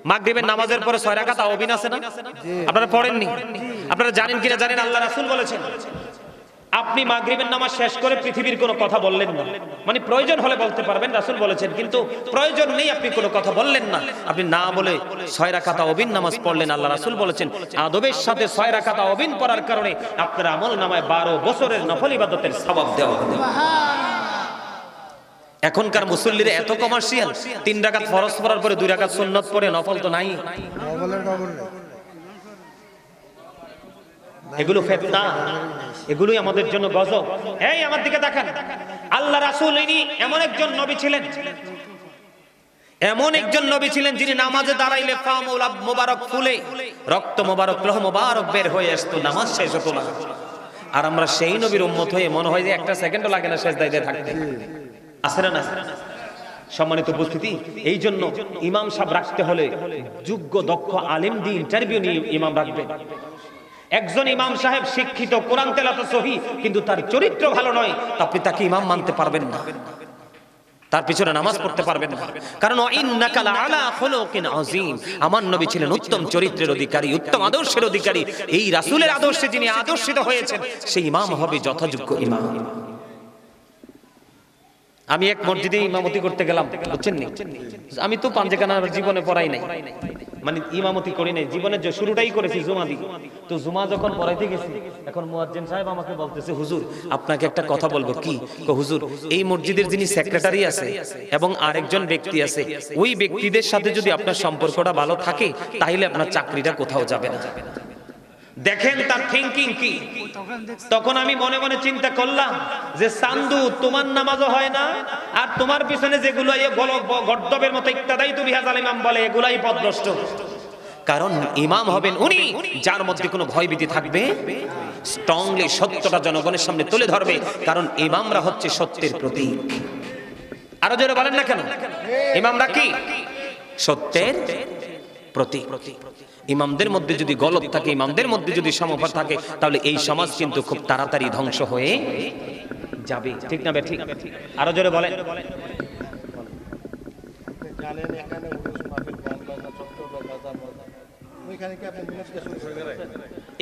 মাগরিবের নামাজের পরে 6 রাকাত তাওবিন আছে না? আপনারা পড়েননি? আপনারা জানেন কিনা জানেন, আল্লাহ রাসূল বলেছেন আপনি মাগরিবের নামাজ শেষ করে পৃথিবীর কোনো কথা বললেন না, মানে প্রয়োজন হলে বলতে পারবেন, রাসূল বলেছেন, কিন্তু প্রয়োজন নেই আপনি কোনো কথা বললেন না, আপনি না বলে 6 রাকাত তাওবিন নামাজ পড়লেন। আল্লাহ রাসূল বলেছেন আদবের সাথে 6 রাকাত তাওবিন পড়ার কারণে আপনার আমলনামায় 12 বছরের নফল ইবাদতের সওয়াব দেওয়া হবে। এখনকার মুসল্লিরা এত কমার্শিয়াল, 3 রাকাত ফরজ পড়ার পরে 2 রাকাত সুন্নাত পড়ে, নফল তো নাই। এগুলো ফিতনা, এগুলোই আমাদের জন্য গজব। এই আমার দিকে তাকান, আল্লাহ রাসূল ইনি এমন একজন নবী ছিলেন, এমন একজন নবী ছিলেন যিনি নামাজে দাঁড়াইলে পা মোবারক ফুলে রক্ত মোবারক লোহ মোবারক বের হয়ে আসতো, নামাজ শেষ হতো না। আর আমরা সেই নবীর উম্মত হয়ে মনে হয় যে একটা সেকেন্ডও লাগে না সেজদায় থাকতে। আছে না? সম্মানিত উপস্থিতি, এই জন্য ইমাম সাহেব রাখতে হলে যোগ্য দক্ষ আলেম দিয়ে ইন্টারভিউ নিয়ে ইমাম রাখবেন। একজন ইমাম সাহেব শিক্ষিত, কোরআন তেলাওয়াত সহিহ, কিন্তু তার চরিত্র ভালো নয়, আপনি তাকে ইমাম মানতে পারবেন না, তার পিছনে নামাজ পড়তে পারবেন না। কারণ ইন্নাকা লাআলা খুলুকিন আযীম, আমার নবী ছিলেন উত্তম চরিত্রের অধিকারী, উত্তম আদর্শের অধিকারী। এই রাসূলের আদর্শে যিনি আদর্শিত হয়েছেন সেই ইমাম হবে যথাযোগ্য ইমাম। আমি এক মসজিদে ইমামতি করতে গেলাম, বুঝছেন নি? আমি তো পাঞ্জেখানা জীবনে পড়াই নাই, মানে ইমামতি করি নাই জীবনের, যে শুরুটাই করেছি জুমা দি। তো জুমা যখন পড়াইতে গেছি, এখন মুয়াজ্জিন সাহেব আমাকে বলতেছে, হুজুর আপনাকে একটা কথা বলবো। কি? হুজুর এই মসজিদের যিনি সেক্রেটারি আছে এবং আরেকজন ব্যক্তি আছে, ওই ব্যক্তিদের সাথে যদি আপনার সম্পর্কটা ভালো থাকে তাহলে আপনার চাকরিটা কোথাও যাবে না। দেখেন তার থিংকিং কি। তখন আমি মনে মনে চিন্তা করলাম যে সান্দু, তোমার নামাজও হয় না, আর তোমার পিছনে যেগুলো গর্দবের মতো ইক্তাদাই তু বিহাজাল ইমাম বলে, এগুলাই পথভ্রষ্ট। কারণ ইমাম হবেন উনি যার মধ্যে কোনো ভয়ভীতি থাকবে, স্ট্রংলি সত্যটা জনগণের সামনে তুলে ধরবে, কারণ ইমামরা হচ্ছে সত্যের প্রতীক। আরো জোরে বলেন না কেন? ইমামরা কি? সত্যের প্রতীক। ইমামদের মধ্যে যদি গলত থাকে, ইমামদের মধ্যে যদি সমস্যা থাকে, তাহলে এই সমাজ কিন্তু খুব তাড়াতাড়ি ধ্বংস হয়ে যাবে। ঠিক না? ঠিক। আরো জোরে বলেন।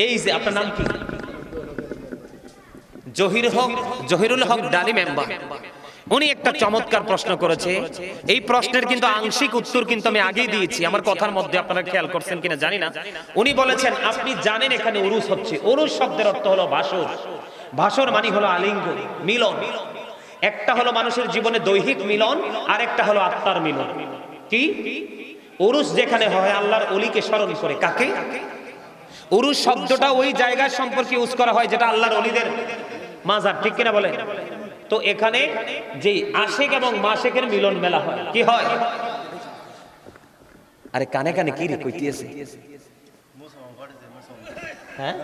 এই যে আপনার নাম কি? জহিরুল হক ডালি মেম্বার। উনি একটা চমৎকার প্রশ্ন করেছে। এই প্রশ্নের কিন্তু আংশিক উত্তর কিন্তু আমি আগেই দিয়েছি, আমার কথার মধ্যে আপনারা খেয়াল করছেন কিনা জানি না। উনি বলেছেন আপনি জানেন এখানে উরুস হচ্ছে। উরুস শব্দের অর্থ হলো ভাসর। ভাসর মানে হলো আলিঙ্গন, মিলন। একটা হলো মানুষের জীবনে দৈহিক মিলন, আর একটা হলো আত্মার মিলন। কি? উরুস যেখানে হয় আল্লাহর ওলিকে স্মরণ করে। কাকে? উরুস শব্দটা ওই জায়গার সম্পর্কে ইউজ করা হয় যেটা আল্লাহর ওলিদের মাজার। ঠিক কিনা বলে? তো এখানে যে আশিক এবং মাশিকের মিলন মেলা হয়। কি হয়? আরে কানে কানে কি রে কইতেছে? হ্যাঁ,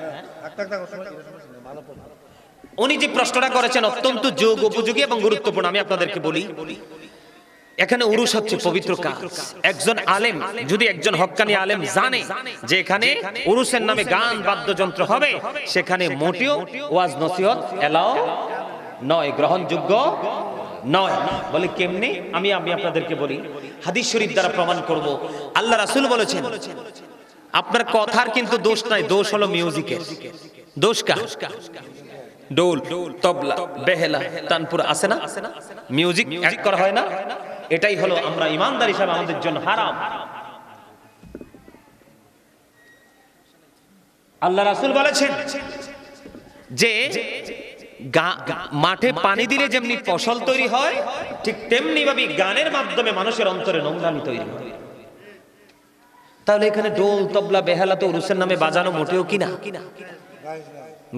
উনি যে প্রশ্নটা করেছেন অত্যন্ত যোগ উপযোগী এবং গুরুত্বপূর্ণ। আমি আপনাদেরকে বলি, এখানে উরুস হচ্ছে পবিত্র কাজ। একজন আলেম যদি, একজন হক্কানি আলেম জানে যে এখানে উরুসের নামে গান বাদ্যযন্ত্র হবে, সেখানে মোটেও ওয়াজ নসিহত এলাও নয়, গ্রহণযোগ্য নয়। বলে কেমনে? আমি আপনাদেরকে বলি, হাদিস শরীফ দ্বারা প্রমাণ করব। আল্লাহ রাসূল বলেছেন আপনার কথার কিন্তু দোষ নাই, দোষ হলো মিউজিকের। দোষ কার? ডোল, তবলা, বেহেলা, তানপুরা আছে না? মিউজিক অ্যাড করা হয় না? এটাই হলো আমরা ইমানদার হিসাবে আমাদের জন্য হারাম। আল্লাহ রাসূল বলেছেন যে মাঠে পানি দিলে যেমনি ফসল তৈরি হয়, ঠিক তেমনি ভাবে গানের মাধ্যমে মানুষের অন্তরে নোংরামি তৈরি হয়। তাহলে এখানে ডোল, তবলা, বেহালা তো উরুসের নামে বাজানো মোটেও কিনা।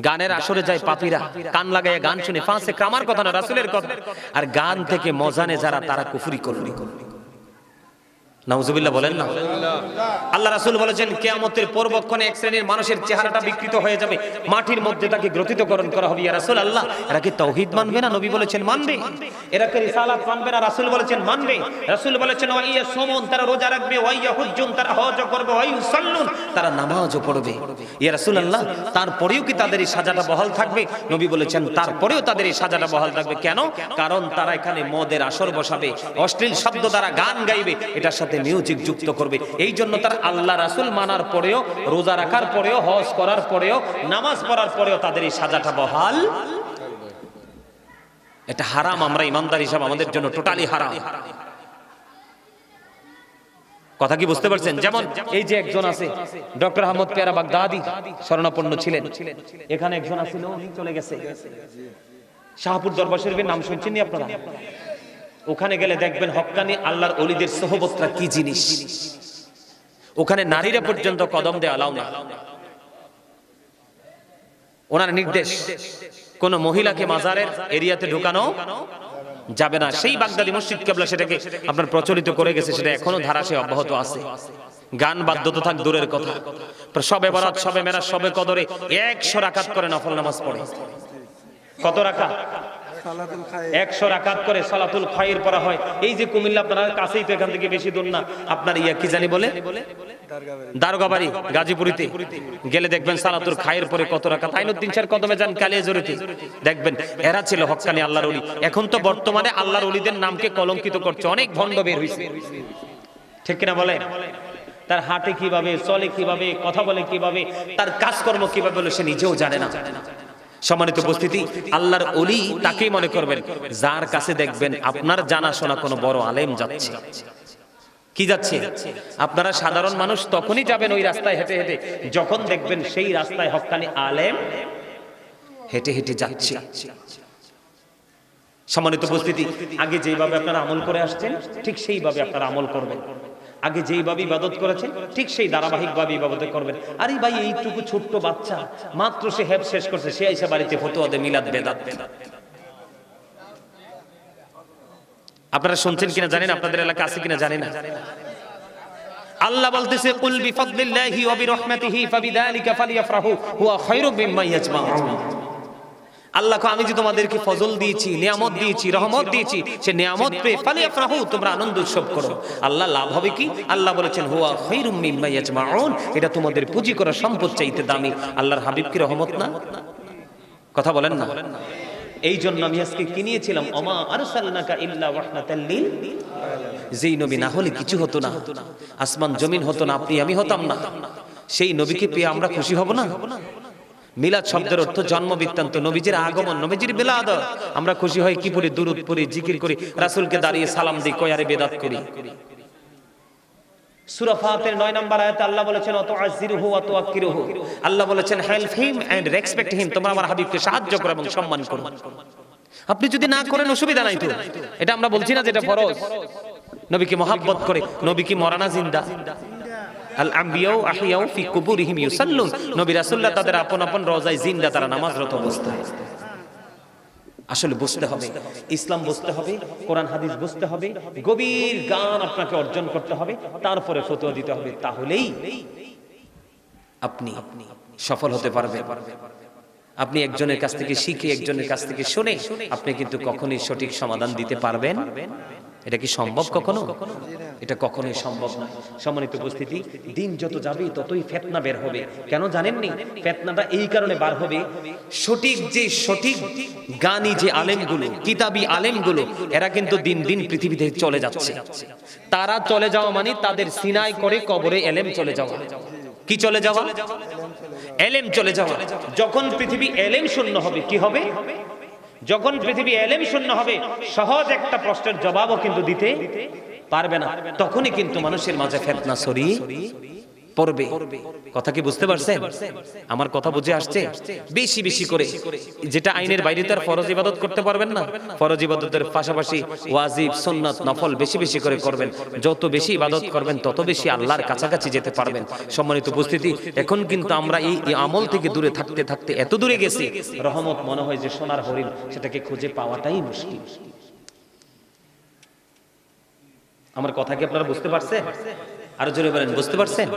গানের আসরে যায় পাপীরা, কান লাগাইয়া গান শুনে ফাঁসে কামার কথা না, রাসূলের কথা। আর গান থেকে মজা নেয় যারা, তারা কুফরি করবে। নাউজুবিল্লাহ বলেন না। আল্লাহ রাসূল বলেছেন কিয়ামতের পূর্বক্ষণে এক শ্রেণীর মানুষের চেহারাটা বিকৃত হয়ে যাবে, মাটির মধ্যে তাকে গ্রথিতকরণ করা হবে। ইয়া রাসূলুল্লাহ, এরা কি তাওহীদ মানবে না? নবী বলেছেন মানবে। এরা কি রিসালাত মানবে না? রাসূল বলেছেন মানবে। রাসূল বলেছেন ওয়া ইয়াসুমুন, তারা রোজা রাখবে, ওয়া ইয়াহুজ্জুন, তারা হজ করবে, ওয়া ইউসাল্লুন, তারা নামাজও পড়বে। ইয়া রাসূলুল্লাহ, তারপরেও কি তাদের এই সাজাটা বহাল থাকবে? নবী বলেছেন তারপরেও তাদের এই সাজাটা বহাল থাকবে। কেন? কারণ তারা এখানে মদের আসর বসাবে, অশ্লীল শব্দ দ্বারা গান গাইবে, এটার সাথে সাথে মিউজিক যুক্ত করবে। এই জন্য তার আল্লাহ রাসূল মানার পরেও, রোজা রাখার পরেও, হজ করার পরেও, নামাজ পড়ার পরেও তাদের এই সাজাটা বহাল। এটা হারাম, আমরা ইমানদার হিসাব আমাদের জন্য টোটালি হারাম। কথা কি বুঝতে পারছেন? যেমন এই যে একজন আছে ডক্টর আহমদ পেয়ারা বাগদাদি, শরণাপন্ন ছিলেন। এখানে একজন আছিল, উনি চলে গেছে। শাহপুর দরবার শরীফের নাম শুনছেন আপনারা? ওখানে গেলে দেখবেন হক্কানি আল্লাহর ওলিদের সোহবতটা কি জিনিস। ওখানে নারীরা পর্যন্ত কদম দেয়া এলাও না। ওনার নির্দেশ, কোন মহিলাকে মাজারের এরিয়াতে ঢুকানো যাবে না। সেই বাগদাদি মসজিদ কেবলা সেটাকে আপনার প্রচলিত করে গেছে, সেটা এখনো ধারাসে অব্যাহত আছে। গান বাদ্য তো থাক দূরের কথা, সবে বরাত, সবে মেরাজ, সবে কদরে 100 রাকাত করে নফল নামাজ পড়ে। কত রাকাত? 100 রাকাত করে সালাতুল খায়র পড়া হয়। এই যে কুমিল্লা আপনার কাছেই তো, এখান থেকে বেশি দূর না। আপনার ইয়া কি জানি বলে, দারোগাবাড়ি, গাজীপুরিতে গেলে দেখবেন সালাতুল খায়র পরে কত রাকাত। আইনুদ্দিন স্যার কদমে যান, কালিয়াজুরিতে দেখবেন। এরা ছিল হক্কানি আল্লাহর ওলি। এখন তো বর্তমানে আল্লাহর ওলিদের নামকে কলঙ্কিত করছে, অনেক ভণ্ড বের হইছে, ঠিক কিনা বলে? তার হাঁটে কিভাবে, চলে কিভাবে, কথা বলে কিভাবে, তার কাজকর্ম কিভাবে বলে সে নিজেও জানে না। সম্মানিত উপস্থিতি, আল্লাহর ওলি তাকেই মনে করবেন যার কাছে দেখবেন আপনার জানাশোনা কোনো বড় আলেম যাচ্ছে। কি যাচ্ছে? আপনারা সাধারণ মানুষ তখনই যাবেন ওই রাস্তায় হেঁটে হেঁটে যখন দেখবেন সেই রাস্তায় হক্কানি আলেম হেঁটে হেঁটে যাচ্ছে। সম্মানিত উপস্থিতি, আগে যেভাবে আপনারা আমল করে আসছেন ঠিক সেইভাবে আপনারা আমল করবেন। আগে যেইভাবে ইবাদত করেছেন ঠিক সেই ধারাবাহিকভাবে ইবাদত করবেন। আরে ভাই, এইটুকু ছোট্ট বাচ্চা মাত্র সে হেফ শেষ করছে, সে এসে বাড়িতে ফতোয়া দেয় মিলাদ বেদাত। আপনারা শুনছেন কিনা জানেন, আপনাদের এলাকা আছে কিনা জানেন না। আল্লাহ বলতেছে, কুল বিফাদলিল্লাহি ওয়া বিরহমাতিহি ফাবিযালিকা ফালইফরাহু হুয়া খায়রুম মিম্মা ইয়াজমাউন। আল্লাহ কো, আমি যে তোমাদেরকে ফজল দিয়েছি, নিয়ামত দিয়েছি, রহমত দিয়েছি, সে নিয়ামত পেয়ে ফালইফরাহু, তোমরা আনন্দ উৎসব করো। আল্লাহ লাভ হবে কি? আল্লাহ বলেছেন হুয়া খায়রুম মিম্মা ইয়াজমাউন, এটা তোমাদের পুঁজি করা সম্পদ চাইতে দামি। আল্লাহর হাবিব কি রহমত না? কথা বলেন না। এই জন্য আমি আজকে কিনিয়েছিলাম ওমা আরসালনাকা ইল্লা রাহমাতাল লিল, যেই নবী না হলে কিছু হতো না, আসমান জমিন হতো না, আপনি আমি হতাম না। সেই নবীকে পেয়ে আমরা খুশি হব না? মিলাদ শব্দের অর্থ জন্ম বৃত্তান্ত, নবীজির আগমন, নবীজির মিলাদ। আমরা খুশি হই কি পড়ি? দুরূদ পড়ি, জিকির করি, রাসূলকে দাঁড়িয়ে সালাম দিই, কয় আরে বেদাত করি। সূরা ফাতির 9 নম্বর আয়াতে আল্লাহ বলেছেন অতুআযিরুহু ওয়া তুআক্কিরুহু। আল্লাহ বলেছেন help him and respect him, তোমরা আমার হাবিবকে সাহায্য করো এবং সম্মান করো। আপনি যদি না করেন অসুবিধা নাই তো, এটা আমরা বলছি না যে এটা ফরজ। নবীকে মহব্বত করে, নবী কি মরানা জিন্দা? আল আম্বিয়াউ আহিয়াউ ফি কুবুরিহিম ইউসাল্লুন, নবী রাসূলুল্লাহ তাদের আপন আপন রওজায় জিন্দা, তারা নামাজরত অবস্থায়। আসলে বুঝতে হবে, ইসলাম বুঝতে হবে, কোরআন হাদিস বুঝতে হবে, গভীর জ্ঞান আপনাকে অর্জন করতে হবে, তারপরে ফতোয়া দিতে হবে। তাহলেই আপনি সফল হতে পারবেন। আপনি একজনের কাছ থেকে শিখে, একজনের কাছ থেকে শুনে আপনি কিন্তু কখনোই সঠিক সমাধান দিতে পারবেন? এটা কি সম্ভব কখনো? এটা কখনোই সম্ভব নয়। সম্মানিত উপস্থিতি, দিন যত যাবে ততই ফিতনা বের হবে। কেন জানেননি? ফিতনাটা এই কারণে বার হবে, সঠিক জ্ঞানী যে আলেমগুলো, কিতাবী আলেমগুলো, এরা কিন্তু দিন দিন পৃথিবীতে চলে যাচ্ছে। তারা চলে যাওয়া মানে তাদের সিনাই করে কবরে এলেম চলে যাওয়া। কি চলে যাওয়া? এলেম চলে যাওয়া। যখন পৃথিবী এলেম শূন্য হবে, কি হবে? যখন পৃথিবী এলেম শূন্য হবে, সহজ একটা প্রশ্নের জবাবও কিন্তু দিতে পারবে না। তখনই কিন্তু মানুষের মাঝে ফিতনা ছড়িয়ে পড়বে। কথা কি বুঝতে পারছেন? আমার কথা বুঝে আসছে? বেশি বেশি করে, যেটা আইনের বাইরে তার ফরজ ইবাদত করতে পারবেন না, ফরজ ইবাদতের পাশাপাশি ওয়াজিব, সুন্নাত, নফল বেশি বেশি করে করবেন। যত বেশি ইবাদত করবেন তত বেশি আল্লাহর কাছাকাছি যেতে পারবেন। সম্মানিত উপস্থিতি, এখন কিন্তু আমরা এই আমল থেকে দূরে থাকতে থাকতে এত দূরে গেছি, রহমত মনে হয় যে সোনার হরিণ, সেটাকে খুঁজে পাওয়াটাই মুশকিল। আমার কথা কি আপনারা বুঝতে পারছেন? আরো জোরে বলেন, বুঝতে পারছেন?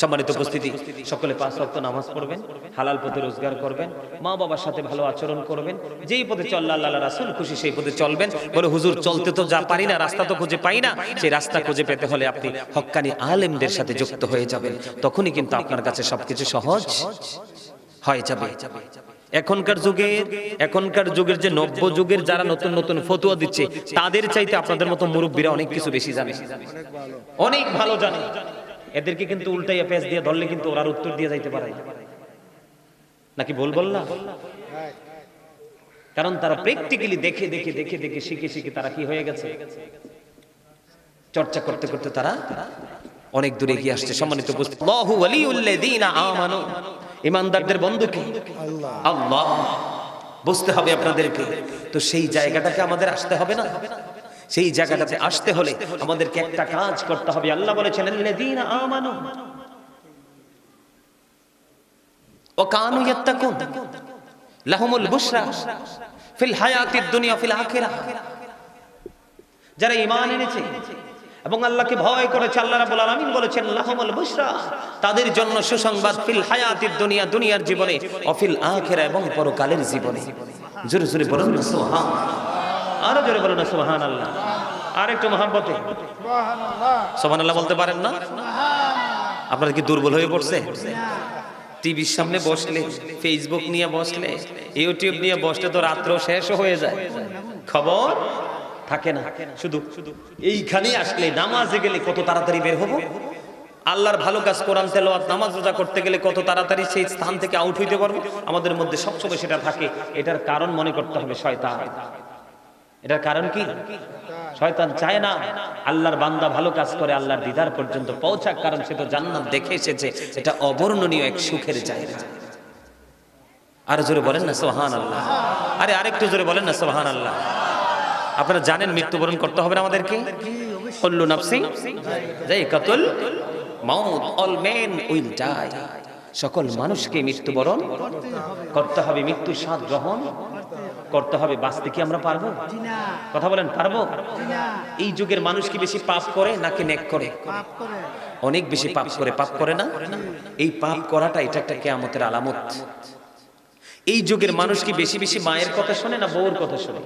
সম্মানিত উপস্থিতি, সকলে 5 ওয়াক্ত নামাজ পড়বেন, হালাল পথে রোজগার করবেন, মা বাবার সাথে ভালো আচরণ করবেন, যেই পথে চললে আল্লাহ রাসূল খুশি সেই পথে চলবেন। বলে হুজুর চলতে তো যা পারি না, রাস্তা তো খুঁজে পাই না। সেই রাস্তা খুঁজে পেতে হলে আপনি হক্কানি আলেমদের সাথে যুক্ত হয়ে যাবেন, তখনই কিন্তু আপনার কাছে সবকিছু সহজ হয়ে যাবে। এখনকার যুগের যে নব্য যুগের যারা নতুন নতুন ফতোয়া দিচ্ছে তাদের চাইতে আপনাদের মতো মুরব্বীরা অনেক কিছু বেশি জানে, অনেক ভালো জানে। এদেরকে কিন্তু উল্টাইয়া পেঁচ দিয়ে ধরলে কিন্তু ওরা উত্তর দিয়ে যাইতে পারে নাকি বল না? কারণ তারা প্র্যাকটিক্যালি দেখে দেখে দেখে দেখে শিখে শিখে তারা কি হয়ে গেছে, চর্চা করতে করতে তারা অনেক দূরে এগিয়ে আসছে। সম্মানিত উপস্থিতি, আল্লাহু ওয়ালিউল্লাযীনা আমানু, ঈমানদারদের বন্ধু কে? আল্লাহ। বুঝতে হবে আপনাদেরকে। তো সেই জায়গাটাকে আমাদের আসতে হবে না? সেই জায়গাটাতে আসতে হলে আমাদেরকে একটা কাজ করতে হবে। আল্লাহ বলেছেন আল্লাযীনা আমানু ওয়া কানু ইয়াত্তাকুন লাহুমুল বুশরা ফিল হায়াতিদ দুনিয়া ফিল আখিরাহ। যারা ঈমান এনেছে এবং আল্লাহকে ভয় করেছে, আল্লাহ রাব্বুল আলামিন বলেছেন লাহুমুল বুশরা, তাদের জন্য সুসংবাদ, ফিল হায়াতিদ দুনিয়া, দুনিয়ার জীবনে, ও ফিল আখিরাহ, এবং পরকালের জীবনে। জোরে জোরে বলুন না সুবহানাল্লাহ, আরো জোরে বলুন না সুবহানাল্লাহ, আর একটু মহব্বতে সুবহানাল্লাহ। সুবহানাল্লাহ বলতে পারেন না? আপনারা কি দুর্বল হয়ে পড়ছে? টিভির সামনে বসলে, ফেসবুক নিয়ে বসলে, ইউটিউব নিয়ে বসলে তো রাত্র শেষ হয়ে যায়, খবর থাকে না। শুধু এইখানে আসলে, নামাজে গেলে কত তাড়াতাড়ি বের হবো, আল্লাহর ভালো কাজ কোরআন তেলাওয়াত নামাজ রোজা করতে গেলে কত তাড়াতাড়ি সেই স্থান থেকে আউট হইতে পারবো, আমাদের মধ্যে সবসময় সেটা থাকে। এটার কারণ মনে করতে হবে শয়তান। এটার কারণ কি? শয়তান চায় না আল্লাহর বান্দা ভালো কাজ করে আল্লাহর দিদার পর্যন্ত পৌঁছাক, কারণ সে তো জান্নাত দেখে এসেছে, এটা অবর্ণনীয় এক সুখের জায়গা। আরো জোরে বলেন না সুবহানাল্লাহ, আরে আরেকটু জোরে বলেন না সুবহানাল্লাহ। আপনারা জানেন মৃত্যুবরণ করতে হবে না আমাদেরকে? কুল্লু নাফসিন যায়কাতুল মাউত, অল মেন উইল ডাই, সকল মানুষকে মৃত্যুবরণ করতে হবে, মৃত্যুর স্বাদ গ্রহণ করতে হবে। বাঁচতে কি আমরা পারবো? কথা বলেন, পারবো? এই যুগের মানুষ কি বেশি পাপ করে নাকি নেক করে? অনেক বেশি পাপ করে। পাপ করে না? এই পাপ করাটা এটা একটা কিয়ামতের আলামত। এই যুগের মানুষ কি বেশি বেশি মায়ের কথা শোনে না বউর কথা শোনে?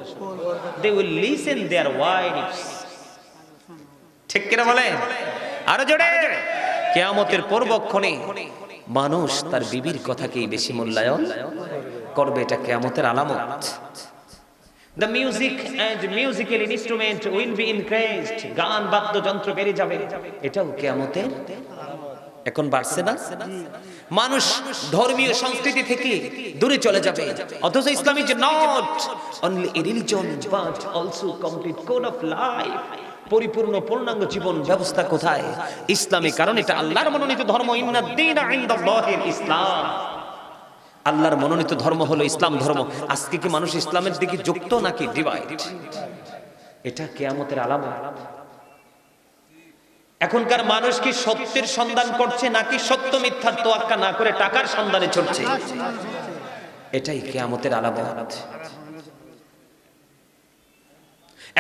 they will listen their wives, ঠিক কিনা বলেন? আরো জোরে। কিয়ামতের পূর্বক্ষণে মানুষ তার বিবির কথাকেই বেশি মূল্যায়ন করবে, এটা কিয়ামতের আলামত। The music and musical instrument will be increased, গান বাদ্যযন্ত্র বেড়ে যাবে, এটাও কিয়ামতের। এখন বাড়ছে না? মানুষ ধর্মীয় সংস্কৃতি থেকে দূরে চলে যাবে, অথচ Islam is not only a religion but also complete code of life. পরিপূর্ণ পূর্ণাঙ্গ জীবন ব্যবস্থা কোথায়? ইসলামে, কারণ এটা আল্লাহর মনোনীত ধর্ম। ইন্নাদ-দীনা ইনদাল্লাহিল ইসলাম, আল্লাহর মনোনীত ধর্ম হলো ইসলাম ধর্ম। আজকে কি মানুষ ইসলামের দিকে যুক্ত নাকি ডিভাইড? এটা কিয়ামতের আলামত। এখনকার মানুষ কি সত্যের সন্ধান করছে নাকি সত্য মিথ্যার তোয়াক্কা না করে টাকার সন্ধানে ছুটছে? এটাই কিয়ামতের আলামত।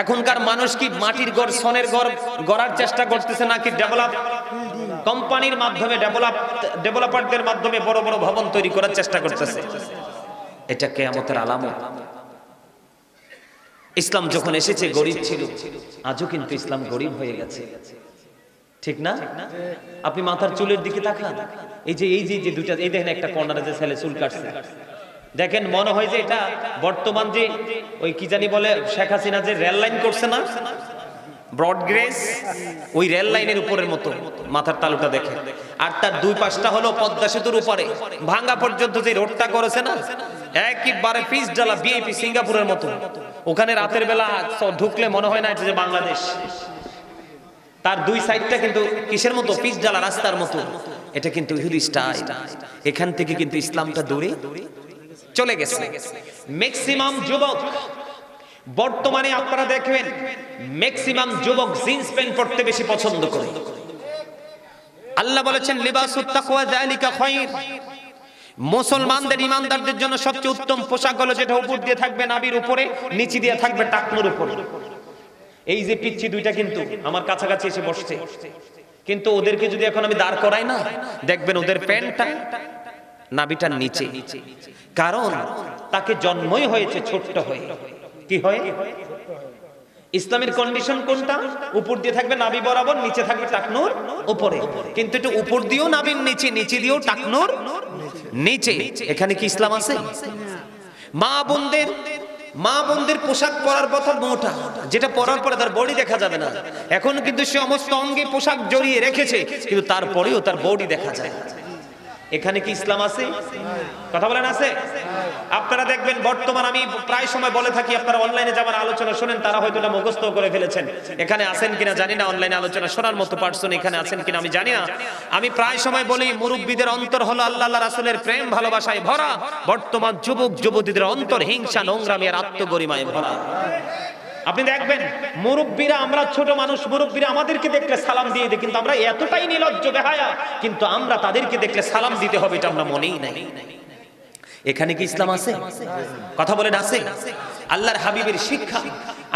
এখনকার মানুষ কি মাটির ঘর, সনের ঘর গড়ার চেষ্টা করতেছে নাকি ডেভেলপ কোম্পানির মাধ্যমে, ডেভেলপারদের মাধ্যমে বড় বড় ভবন তৈরি করার চেষ্টা করতেছে? এটা কিয়ামতের আলামত। ইসলাম যখন এসেছে গরিব ছিল, আজও কিন্তু ইসলাম গরিব হয়ে গেছে, ঠিক না? আপনি মাথার চুলের দিকে তাকান, এই যে দুইটা, এই দেখেন একটা কর্নারে যে ছেলে চুল কাটছে, দেখেন মনে হয় যে এটা বর্তমান যে ওই কি জানি বলে শেখ হাসিনা যে রেল লাইন করছে না, ব্রড গ্রেজ, ওই রেল লাইনের উপরের মতো মাথার তালুটা দেখে। আর তার দুই পাশটা হলো পদ্মা সেতুর উপরে ভাঙ্গা পর্যন্ত যে রোডটা করেছে না, একবারে পিস ডালা বিএপি সিঙ্গাপুরের মতো। ওখানে রাতের বেলা ঢুকলে মনে হয় না এটা যে বাংলাদেশ। তার দুই সাইডটা কিন্তু কিসের মতো? পিস ডালা রাস্তার মতো। এটা কিন্তু ইহুদি স্টাইল। এখান থেকে কিন্তু ইসলামটা দূরে চলে গেছে। ম্যাক্সিমাম যুবক বর্তমানে আপনারা দেখবেন, ম্যাক্সিমাম যুবক জিন্স প্যান্ট পরতে বেশি পছন্দ করে। আল্লাহ বলেছেন লিবাসুত তাকওয়া যালিকা খায়র, মুসলমানদের ইমানদারদের জন্য সবচেয়ে উত্তম পোশাক হলো যেটা উপর দিয়ে থাকবে নাভির উপরে, নিচে দিয়ে থাকবে টাকনুর উপরে। এই যে পিচ্ছি দুইটা কিন্তু আমার কাছাকাছি এসে বসছে, কিন্তু ওদেরকে যদি এখন আমি দাঁড় করাই না, দেখবেন ওদের প্যান্টটা নাভিটার নিচে, কারণ তাকে জন্মই হয়েছে ছোট্ট হয়ে। কি হয়? ইসলামের কন্ডিশন কোনটা? উপর দিয়ে থাকবে নাভি বরাবর, নিচে থাকবে টাকনুর উপরে। কিন্তু এটা উপর দিয়েও নাভির নিচে, নিচে দিয়েও টাকনুর নিচে। এখানে কি ইসলাম আছে? মা বোনদের পোশাক পরার কথা মোটা, যেটা পরার পরে তার বডি দেখা যাবে না। এখন কিন্তু সমস্ত অঙ্গে পোশাক জড়িয়ে রেখেছে, কিন্তু তারপরেও তার বডি দেখা যায়। এখানে কি ইসলাম আছে? কথা বলেন আছে? আপনারা দেখবেন বর্তমান, আমি প্রায় সময় বলে থাকি, আপনারা অনলাইনে যাবার আলোচনা শুনেন, তারা হয়তো এটা মুখস্থ করে ফেলেছেন। এখানে আছেন কিনা জানি না, অনলাইনে আলোচনা শোনার মতো পার্সন এখানে আছেন কিনা আমি জানি না। আমি প্রায় সময় বলি, মুরব্বীদের অন্তর হলো আল্লাহ রাসূলের প্রেম ভালোবাসায় ভরা। বর্তমান যুবক যুবতীদের অন্তর হিংসা, নোংরামি আর আত্মগরিমায় ভরা। আপনি দেখবেন মুরব্বীরা, আমরা ছোট মানুষ, মুরব্বীরা আমাদেরকে দেখলে সালাম দিয়ে দেয়, কিন্তু আমরা এতটাই নির্লজ্জ বেহায়া, কিন্তু আমরা তাদেরকে দেখলে সালাম দিতে হবে এটা আমরা মনেই নাই। এখানে কি ইসলাম আছে? কথা বলেন আছে? আল্লাহর হাবিবের শিক্ষা।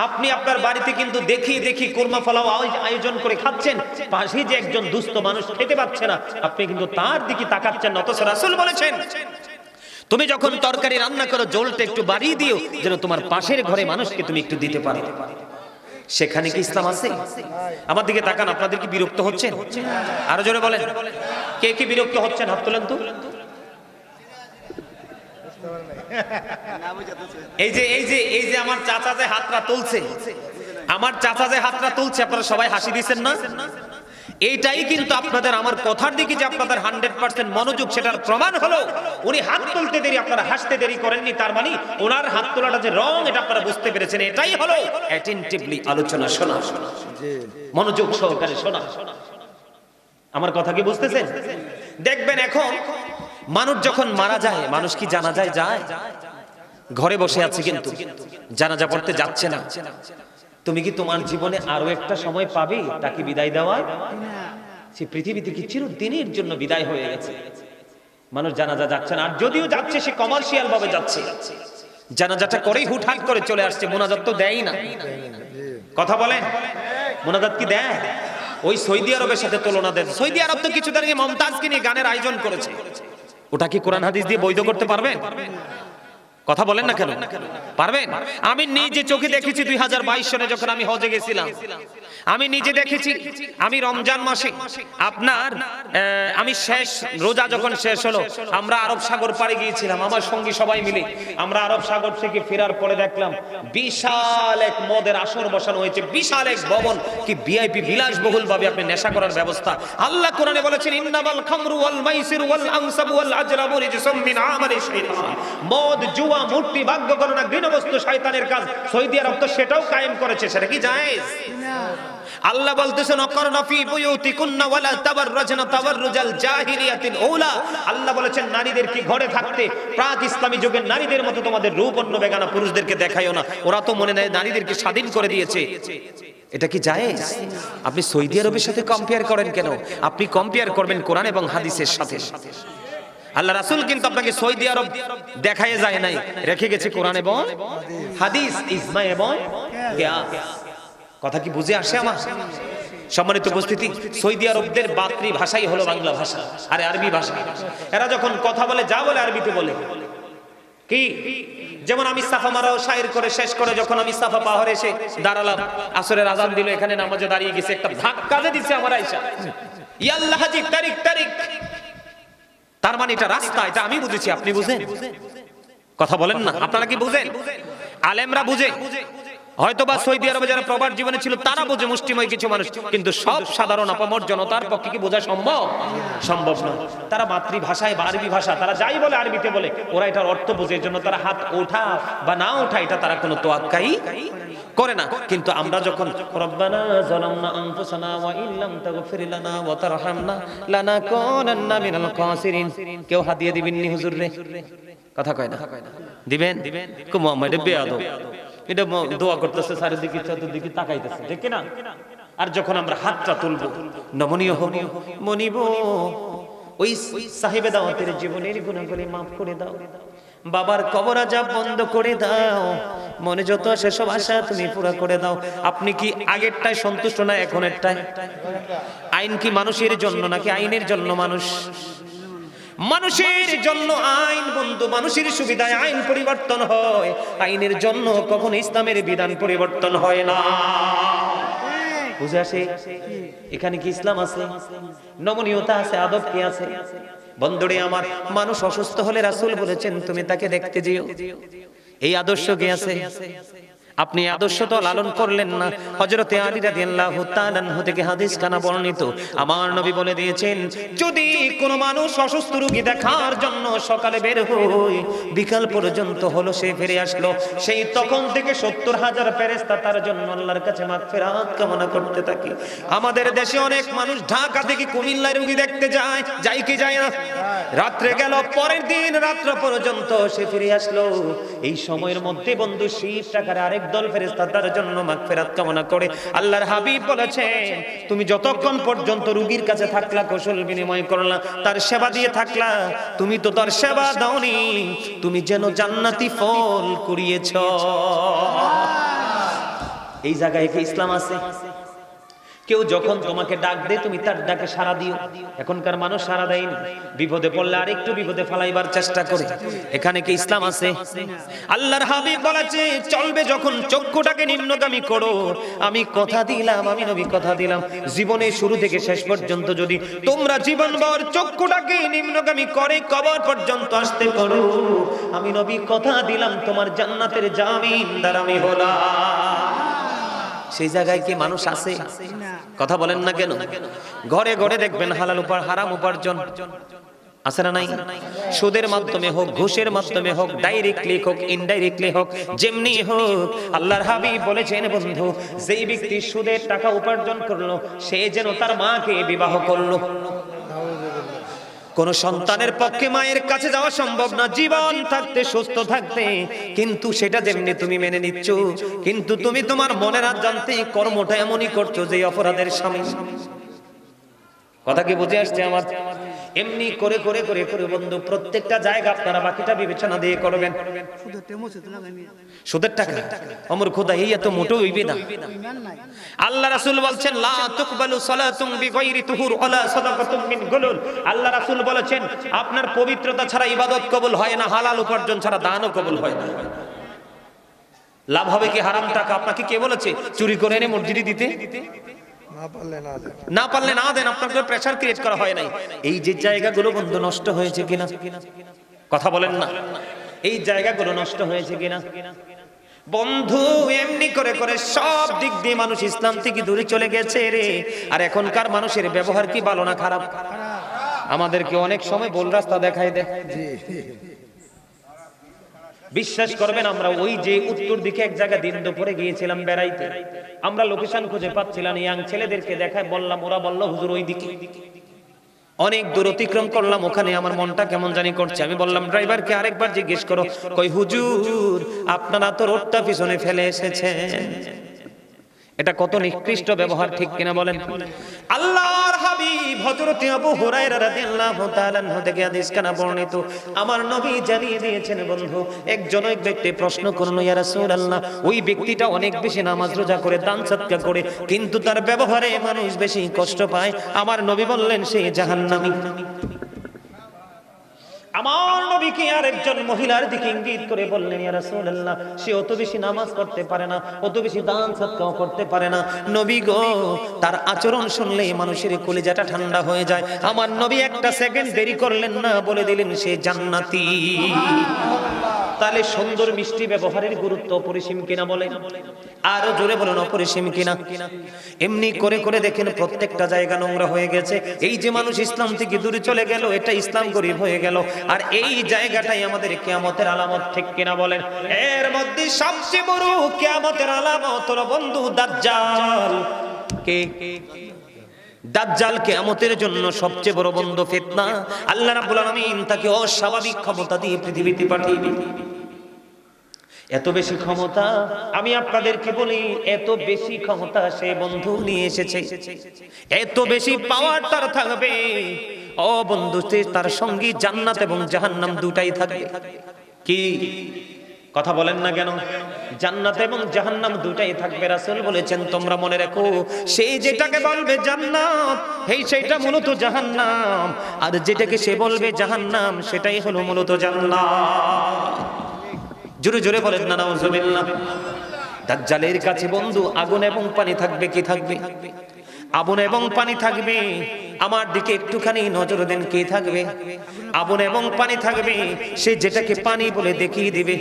আপনি আপনার বাড়িতে কিন্তু দেখি কোরমা পোলাও আয়োজন করে খাচ্ছেন, পাশে যে একজন দুস্থ মানুষ খেতে পাচ্ছে না, আপনি কিন্তু তার দিকে তাকাচ্ছেন। অথচ রাসূল বলেছেন, তুমি যখন তরকারি রান্না করো জলটা একটু বাড়িয়ে দিও, যেন তোমার পাশের ঘরে মানুষকে তুমি একটু দিতে পারো। সেখানে কি ইসলাম আছে? আমার দিকে তাকান, আপনাদের কি বিরক্ত হচ্ছেন? আরো জোরে বলেন, কে কি বিরক্ত হচ্ছেন? হাত তোলেন তো। এই যে আমার চাচা যে হাতটা তুলছে, আপনারা সবাই হাসি দিচ্ছেন না? এইটাই কিন্তু আপনাদের আমার কথার দিকে যে আপনাদের 100% মনোযোগ, সেটার প্রমাণ হলো উনি হাত তুলতে দেরি, আপনারা হাসতে দেরি করেননি। তার মানে ওনার হাত তোলাটা যে রং, এটা আপনারা বুঝতে পেরেছেন। এটাই হলো অ্যাটেনটিভলি আলোচনা শোনা, মনোযোগ সহকারে শোনা। আমার কথা কি বুঝতেছেন? দেখবেন এখন মানুষ যখন মারা যায়, মানুষ কি জানাজায় যায়? ঘরে বসে আছে কিন্তু জানাজা পড়তে যাচ্ছে না। তুমি কি তোমার জীবনে আরো একটা সময় পাবে তাকে বিদায় দেওয়ার? সে পৃথিবীতে কি চিরদিনের জন্য বিদায় হয়ে গেছে। মানুষ জানাজা যাচ্ছে না, আর যদিও যাচ্ছে সে কমার্শিয়াল ভাবে যাচ্ছে। জানাজাটা করেই হুটহাট করে চলে আসছে, মোনাজাত তো দেয়ই না। কথা বলেন, মোনাজাত কি দেয়? ওই সৌদি আরবের সাথে তুলনা দেন। সৌদি আরব তো কিছুদিন আগে মমতাজকে নিয়ে গানের আয়োজন করেছে। ওটা কি কোরআন হাদিস দিয়ে বৈধ করতে পারবেন? কথা বলেন না কেন? পারবেন? আমি নিজে চোখে দেখেছি 2022 সালে যখন আমি হজে গেছিলাম, আমি নিজে দেখেছি। আমি রমজান মাসে আপনার আমি শেষ রোজা যখন শেষ হলো, আমরা আরব সাগর পাড়ে গিয়েছিলাম আমার সঙ্গী সবাই মিলে। আমরা আরব সাগর থেকে ফেরার পরে দেখলাম বিশাল এক মদের আসর বসানো হয়েছে, বিশাল এক ভবন, কি ভিআইপি বিলাসবহুল ভাবে আপনি নেশা করার ব্যবস্থা। আল্লাহ কোরআনে বলেছেন, ইন্নামাল খামরু ওয়াল মাইসিরু ওয়াল আনসাবু ওয়াল আজলামু রিজসুম মিন আমালিশ শাইতান। মদ, জুয়া, মূর্তি, ভাগ্য গণনা, ঘৃণবস্তু শয়তানের কাজ। সৌদি আরব তো সেটাও কায়েম করেছে, সেটা কি জায়েজ? আল্লাহ বলতেছেন, অকরনা ফি বুয়ুতিকুন্না ওয়ালা তাবাররাজনা তাবাররুজাল জাহিলিয়াতিল উলা। আল্লাহ বলেছেন, নারীদের কি ঘরে থাকতে প্রাক ইসলামী যুগের নারীদের মতো তোমাদের রূপ অন্য বেগানা পুরুষদেরকে দেখায়ও না। ওরা তো মনে নেয় নারীদেরকে স্বাধীন করে দিয়েছে। এটা কি জায়েজ? আপনি সৌদি আরবের সাথে কম্পেয়ার করেন কেন? আপনি কম্পেয়ার করবেন কোরআন এবং হাদিসের সাথে। আল্লাহ রাসূল কিন্তু আপনাকে সৌদি আরব দেখায় যায় নাই, রেখে গেছে কোরআন এবং হাদিস, ইজমা এবং কিয়াস। কথা কি বুঝে আসে আমার? সম্মানিত উপস্থিতি, সৌদি আরবদের মাতৃভাষাই হলো বাংলা ভাষা আর আরবি ভাষা। এরা যখন কথা বলে, যা বলে আরবিতে বলে। কি যেমন আমি সাফা মারাও শায়ের করে শেষ করে যখন আমি সাফা পাহাড়ে এসে দাঁড়ালাম, আসরের আযান দিল, এখানে নামাজে দাঁড়িয়ে গেছে, একটা ধাক্কা দিয়েছে আমার আয়েশা, ইয়া আল্লাহ হাজি তারিক তারিক। তার মানে এটা রাস্তা, এটা আমি বুঝেছি, আপনি বুঝেন? কথা বলেন না, আপনারা কি বুঝেন? আলেমরা বুঝে, হয়তো বা সৌদি আরবে যারা প্রবাস জীবনে ছিল তারা বোঝে, মুষ্টিময় কিছু মানুষ, কিন্তু সব সাধারণ আপামর জনতার পক্ষে কি বোঝা সম্ভব? সম্ভব না। তারা মাতৃভাষায় বা আরবি ভাষা, তারা যাই বলে আরবিতে বলে, ওরা এটার অর্থ বোঝে, এর জন্য তারা হাত ওঠা বা না ওঠা এটা তারা কোনো তোয়াক্কাই করে না। কিন্তু আমরা যখন রব্বানা যালামনা আনফুসানা ওয়া ইল্লাম তাগফির লানা ওয়া তারহামনা লানাকুনান্না মিনাল খাসিরিন, কেউ হাদিয়া দিবেন নি হুজুর রে? কথা কয় না? দিবেন? কো মুহাম্মদ বেয়াদব, এটা দোয়া করতেছে, চারিদিকে চতুর্দিকে তাকাইতেছে, ঠিক না? আর যখন আমরা হাতটা তুলবো, নমনীয় হব, মনিব, ওই সাহেবে দাওয়াতের জীবনের গুনাহগুলি মাফ করে দাও, বাবার কবর আযাব বন্ধ করে দাও, মনে যত আসে সব আশা তুমি পুরা করে দাও। আপনি কি আগেরটায় সন্তুষ্ট না এখনেরটায়? আইন কি মানুষের জন্য নাকি আইনের জন্য মানুষ? মানুষের জন্য আইন বন্ধু, মানুষের সুবিধায় আইন পরিবর্তন হয়, আইনের জন্য কখনো ইসলামের বিধান পরিবর্তন হয় না। বুঝে আসে? এখানে কি ইসলাম আছে? নমনীয়তা আছে? আদব কি আছে? বন্ধুরে আমার, মানুষ অসুস্থ হলে রাসূল বলেছেন তুমি তাকে দেখতে যেও। এই আদর্শ কি আছে? আপনি আদর্শ তো লালন করলেন না। হযরতে আলী রাদিয়াল্লাহু তাআলা আনহু থেকে হাদিস কানা বর্ণিত, আমার নবী বলে দিয়েছেন, যদি কোনো মানুষ অসুস্থ রোগী দেখার জন্য সকালে বের হয়, বিকাল পর্যন্ত হলো সে ফিরে আসলো, সেই তখন থেকে 70,000 ফেরেশতা তার জন্য আল্লাহর কাছে মাগফিরাত কামনা করতে থাকে। আমাদের দেশে অনেক মানুষ ঢাকা থেকে কুমিল্লায় রোগী দেখতে যায় কি যায় না? রাত্রে গেল, পরের দিন রাত্র পর্যন্ত সে ফিরে আসলো। এই সময়ের মধ্যে বন্ধু 20 টাকার আরেক দল ফেরেশতা তার জন্য মাগফিরাত কামনা করে। আল্লাহর হাবিব বলেছেন, তুমি যতক্ষণ পর্যন্ত রোগীর কাছে থাকলা, কৌশল বিনিময় করলা, তার সেবা দিয়ে থাকলা, তুমি তো তার সেবা দাওনি, তুমি যেন জান্নাতি ফল কুড়িয়েছ। এই জায়গায় কি ইসলাম আছে? কেউ যখন তোমাকে ডাক দেয় তুমি তার ডাকে সাড়া দিও। এখনকার মানুষ সাড়া দেয় না, বিপদে পড়লে আরেকটু বিপদে ফালাইবার চেষ্টা করে। এখানে কি ইসলাম আছে? আল্লাহর হাবিব বলেছে, চলবে যখন চক্ষুটাকে নিম্নগামী করো। আমি কথা দিলাম, আমি নবী কথা দিলাম, জীবনের শুরু থেকে শেষ পর্যন্ত যদি তোমরা জীবনভর চক্ষুটাকে নিম্নগামী করে কবর পর্যন্ত আসতে পারো, আমি নবী কথা দিলাম তোমার জান্নাতের জামিনদার আমি হলাম। সেই জায়গায় কি মানুষ আছে? কথা বলেন না কেন? ঘরে ঘরে দেখবেন হালাল হারাম উপার্জন আছে না নাই? সুদের মাধ্যমে হোক, ঘুষের মাধ্যমে হোক, ডাইরেক্টলি হোক, ইনডাইরেক্টলি হোক, যেমনি হোক, আল্লাহর হাবিব বলেছেন, বন্ধু, যেই ব্যক্তি সুদের টাকা উপার্জন করলো সে যেন তার মাকে বিবাহ করলো। কোন সন্তানের পক্ষে মায়ের কাছে যাওয়া সম্ভব না জীবন থাকতে, সুস্থ থাকতে, কিন্তু সেটা যেমনি তুমি মেনে নিচ্ছ, কিন্তু তুমি তোমার মনের জানতে কর্মটা এমনই করছো যে অপরাধের স্বামী। কথা কি বুঝে আসছে আমার? এমনি করে করে করে করে বন্ধু প্রত্যেকটা জায়গা আপনারা বাকিটা বিবেচনা দিয়ে করবেন। সুদের টাকা আমর খোদা এই এত মোটো হইবে না। আল্লাহ রাসূল বলছেন, লা তুকবালু সালাতুন বিগাইরি তুহুর ওয়ালা সাদাকাতুন মিন গুলুল। আল্লাহ রাসূল বলেছেন, আপনার পবিত্রতা ছাড়া ইবাদত কবুল হয় না, হালাল উপার্জন ছাড়া দানও কবুল হয় না। লাভ হবে কি হারাম টাকা? আপনাকে কে বলেছে চুরি করে এনে মসজিদে দিতে? না পারলে না দেন, আপনাকে প্রেসার ক্রিয়েট করা হয় নাই। এই যে জায়গাগুলো বন্ধু নষ্ট হয়েছে কিনা? কথা বলেন না, এই জায়গাগুলো নষ্ট হয়েছে কিনা? বন্ধু এমনি করে করে সব দিক দিয়ে মানুষ ইসলাম থেকে দূরে চলে গেছে রে। আর এখনকার মানুষের ব্যবহার কি ভালো না খারাপ? আমাদেরকে অনেক সময় ভুল রাস্তা দেখায় দেয়। বিশ্বাস করবেন, আমরা ওই যে উত্তর দিকে এক জায়গা দিন দুপুরে গিয়েছিলাম বেড়াইতে, আমরা লোকেশন খুঁজে পাচ্ছিলাম, ইয়াং ছেলেদেরকে দেখায় বললাম, ওরা বলল হুজুর ওই দিকে। অনেক দূর অতিক্রম করলাম, ওখানে আমার মনটা কেমন জানি করছে। আমি বললাম ড্রাইভারকে আরেকবার জিজ্ঞেস করো। কই হুজুর আপনারা তো রোডটা পিছনে ফেলে এসেছেন। এটা কত নিকৃষ্ট ব্যবহার, ঠিক কিনা বলেন? আল্লাহর হাবিব হযরত আবু হুরায়রা রাদিয়াল্লাহু তাআলা আনহু থেকে হাদিস কানা বর্ণিত, আমার নবী জানিয়ে দিয়েছেন, বন্ধু একজন এক ব্যক্তি প্রশ্ন করলো, ইয়া রাসূলুল্লাহ, ওই ব্যক্তিটা অনেক বেশি নামাজ রোজা করে, দান সদকা করে, কিন্তু তার ব্যবহারে মানুষ বেশি কষ্ট পায়। আমার নবী বললেন সে জাহান্নামী। আমার নবীকে আরেকজন মহিলার দিকে ইঙ্গিত করে বললেন, ইয়া রাসূলুল্লাহ, সে অত বেশি নামাজ পড়তে পারে না, অত বেশি দান সদকাও করতে পারে না। নবী গো, তার আচরণ শুনলে মানুষের কলিজাটা ঠান্ডা হয়ে যায়। আমার নবী একটা সেকেন্ড দেরি করলেন না, বলে দিলেন সে জান্নাতি। তাহলে সুন্দর মিষ্টি ব্যবহারের গুরুত্ব অপরিসীম কিনা বলেন? আরো জোরে বলেন, অপরিসীম কিনা? এমনি করে করে দেখেন প্রত্যেকটা জায়গা নোংরা হয়ে গেছে। এই যে মানুষ ইসলাম থেকে দূরে চলে গেল, এটা ইসলাম গরিব হয়ে গেল। আর এই জায়গাটাই আমাদের কিয়ামতের আলামত, ঠিক কিনা বলেন? এর মধ্যে সবচেয়ে বড় কিয়ামতের আলামত হলো বন্ধু দাজ্জাল। কে? দাজ্জাল কিয়ামতের জন্য সবচেয়ে বড় বন্ধু ফিতনা। আল্লাহ রাব্বুল আলামিন তাকে অস্বাভাবিক ক্ষমতা দিয়ে পৃথিবীতে পাঠিয়ে। এত বেশি ক্ষমতা, আমি আপনাদেরকে বলি, এত বেশি ক্ষমতা সে বন্ধু নিয়ে এসেছে, এত বেশি পাওয়ার তার থাকবে। ও বন্ধু, তার সঙ্গী জান্নাত এবং জাহান্নাম দুটাই থাকবে। কি কথা বলেন না কেন? জান্নাত এবং জাহান্নাম দুটাই থাকবে। রাসূল বলেছেন, তোমরা মনে রাখো, সেই যেটাকে বলবে জান্নাত, সেইটা মূলত জাহান্নাম, আর যেটাকে সে বলবে জাহান্নাম, সেটাই হলো মূলত জান্নাত। জোরে জোরে বলেন না নাউজুবিল্লাহ। দাজ্জালের কাছে বন্ধু আগুন এবং পানি থাকবে। কি থাকবে? আগুন এবং পানি থাকবে। আমার দিকে একটুখানি নজর দেন, কে থাকবে? আগুন এবং পানি থাকবে। সে যেটাকে পানি বলে দেখিয়ে দিবে,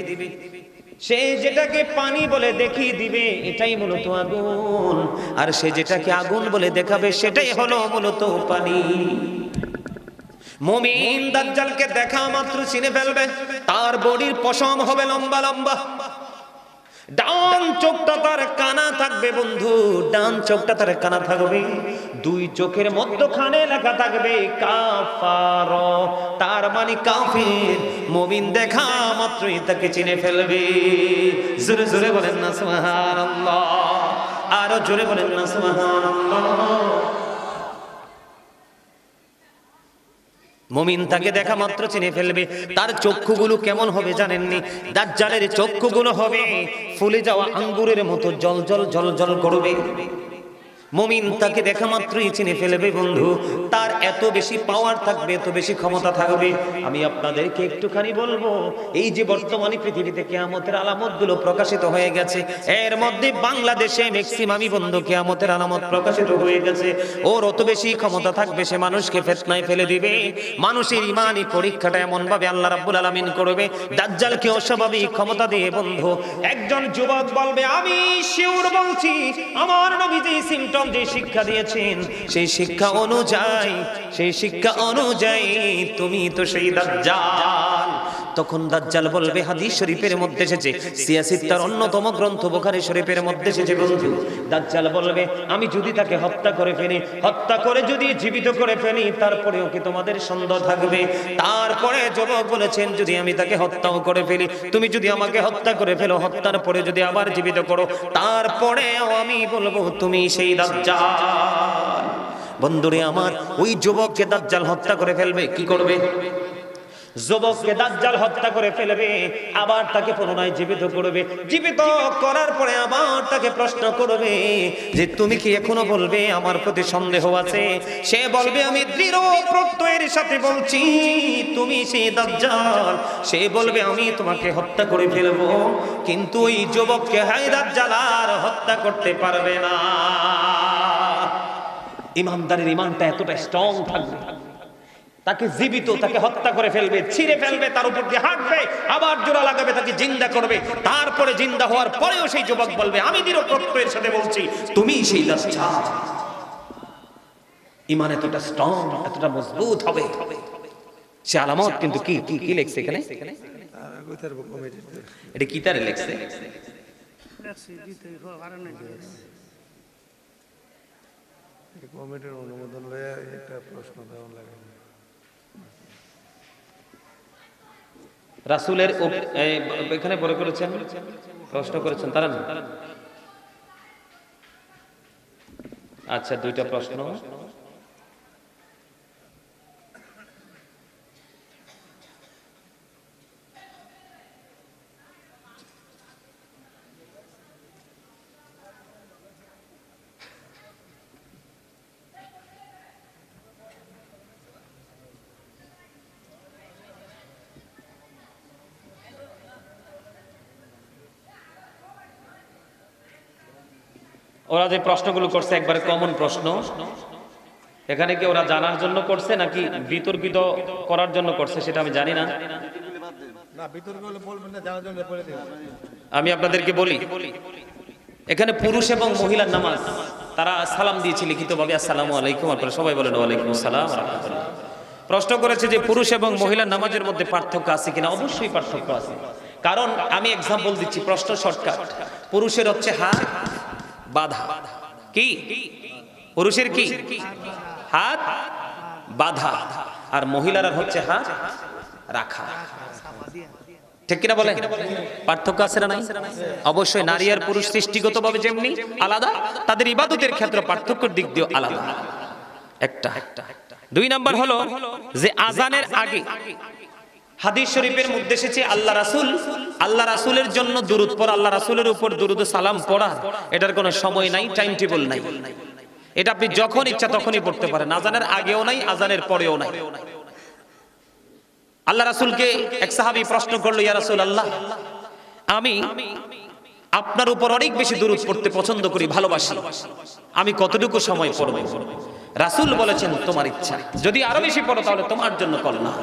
সে যেটাকে পানি বলে দেখিয়ে দিবে এটাই মূলত আগুন, আর সে যেটাকে আগুন বলে দেখাবে সেটাই হলো মূলত পানি। মুমিন দাজ্জালকে দেখা মাত্র চিনে ফেলবে, তার বডির পশম হবে লম্বা লম্বা, ডান চোখটা তার কানা থাকবে বন্ধু, ডান চোখটা তার কানা থাকবে, দুই চোখের মধ্যখানে লেখা থাকবে কাফার, তার মানে কাফির। মুমিন দেখা মাত্রই তাকে চিনে ফেলবে। জোরে জোরে বলেন না সুবহানাল্লাহ, আরো জোরে বলেন না সুবহানাল্লাহ। মুমিন তাকে দেখা মাত্র চিনে ফেলবে। তার চক্ষুগুলো কেমন হবে জানেননি? দাজ্জালের চক্ষুগুলো হবে ফুলে যাওয়া আঙ্গুরের মতো জল জল জল জল করবে। মুমিন তাকে দেখা মাত্রই চিনে ফেলবে বন্ধু, তার এত বেশি পাওয়ার থাকবে, এত বেশি ক্ষমতা থাকবে। আমি আপনাদেরকে একটুখানি বলবো, এই যে বর্তমানে পৃথিবীতে কিয়ামতের আলামতগুলো প্রকাশিত হয়ে গেছে, এর মধ্যে বাংলাদেশে ম্যাক্সিমামই বন্ধু কিয়ামতের আলামত প্রকাশিত হয়ে গেছে। ওর অত বেশি ক্ষমতা থাকবে, সে মানুষকে ফিতনায় ফেলে দিবে। মানুষের ঈমানি পরীক্ষাটা এমন ভাবে আল্লাহ রাব্বুল আলামিন করবে, দাজ্জালকে অস্বাভাবিক ক্ষমতা দিয়ে বন্ধু। একজন যুবক বলবে, আমি শিওর বলছি আমার নবী যে সিমটম যে শিক্ষা দিয়েছেন সেই শিক্ষা অনুযায়ী তুমি তো সেই দাজ্জাল। তখন দাজ্জাল বলবে, হাদিস শরীফের মধ্যে এসেছে, সিয়াসিত্তার অন্যতম গ্রন্থ বুখারী শরীফের মধ্যে এসেছে বন্ধু, দাজ্জাল বলবে, আমি যদি তাকে হত্যা করে ফেলি, হত্যা করে যদি জীবিত করে ফেলি, তারপরেও কি তোমাদের সন্দেহ থাকবে? তারপরে যুবক বলেছেন, যদি আমি তাকে হত্যাও করে ফেলি, তুমি যদি আমাকে হত্যা করে ফেলো, হত্যার পরে যদি আবার জীবিত করো, তারপরেও আমি বলবো তুমি সেই দাজ্জাল। বন্ধুরে আমার, ওই যুবককে দাজ্জাল হত্যা করে ফেলবে। কি করবে? যুবককে দাজ্জাল হত্যা করে ফেলবে, আবার তাকে পুনরায় জীবিত করবে। জীবিত করার পরে আবার তাকে প্রশ্ন করবে যে তুমি কি এখনো বলবে আমার প্রতি সন্দেহ আছে? সে বলবে, আমি দৃঢ় প্রত্যয়ের সাথে বলছি তুমি সেই দাজ্জাল। সে বলবে, আমি তোমাকে হত্যা করে ফেলবো। কিন্তু ওই যুবককে হায় দাজ্জাল আর হত্যা করতে পারবে না। ইমানদারের ইমানটা এতটা স্ট্রং থাকবে, তাকে জীবিত, তাকে হত্যা করে ফেলবে, ছিঁড়ে ফেলবে, তার উপর দিয়ে হাঁটবে, আবার জোড়া লাগাবে, তাকে জিন্দা করবে। তারপরে জিন্দা হওয়ার পরেও সেই যুবক বলবে, আমি দৃঢ় প্রত্যয়ের সাথে বলছি তুমি সেই দাজ্জাল। ঈমান এতটা স্ট্রং, এতটা মজবুত হবে। সে আলামত কিন্তু কি কি কি লেখছে এখানে? এটা কি তারে লেখছে? কমিটির অনুমোদন লয়ে একটা প্রশ্ন দেওয়া লাগে। রাসূলের এখানে পরে করেছেন, প্রশ্ন করেছেন তারা না? আচ্ছা, দুইটা প্রশ্ন। ওরা যে প্রশ্নগুলো করছে একবারে কমন প্রশ্ন। এখানে কি ওরা জানার জন্য করছে নাকি বিতর্কিত করার জন্য করছে সেটা আমি জানি না। আমি আপনাদেরকে বলি, এখানে পুরুষ এবং মহিলার নামাজ, তারা সালাম দিয়েছে লিখিতভাবে, আসসালামু আলাইকুম, আপনারা সবাই বলেন ওয়ালাইকুম আসসালাম ওয়া রাহমাতুল্লাহ। প্রশ্ন করেছে যে পুরুষ এবং মহিলার নামাজের মধ্যে পার্থক্য আছে কিনা? অবশ্যই পার্থক্য আছে। কারণ আমি এক্সাম্পল দিচ্ছি, প্রশ্ন শর্টকাট। পুরুষের হচ্ছে হাত বাঁধা, কি পুরুষের কি হাত বাঁধা, আর মহিলারা হচ্ছে হাত রাখা। ঠিক কিনা বলেন? পার্থক্য আছে না নাই? অবশ্যই। নারী আর পুরুষ সৃষ্টিগতভাবে যেমনি আলাদা, তাদের ইবাদতের ক্ষেত্রে পার্থক্যের দিক দিয়ে আলাদা। একটা। দুই নাম্বার হলো যে আজানের আগে হাদিস শরীফের মধ্যে এসেছে আল্লাহ রাসূলের জন্য দুরূদ পড়া, আল্লাহ রাসূলের উপর দুরূদ ও সালাম পড়া, এটার কোনো সময় নাই, টাইম টেবিল নাই। এটা আপনি যখন ইচ্ছা তখনই পড়তে পারেন। আজানের আগেও নাই, আজানের পরেও নাই। আল্লাহ রাসূলকে এক সাহাবী প্রশ্ন করলো, ইয়া রাসূলুল্লাহ, আমি আপনার উপর অনেক বেশি দুরূদ পড়তে পছন্দ করি, ভালোবাসি, আমি কতটুকু সময় পড়ব? রাসূল বলেছেন, তোমার ইচ্ছা, যদি আরো বেশি পড়ো তাহলে তোমার জন্য কল্যাণ।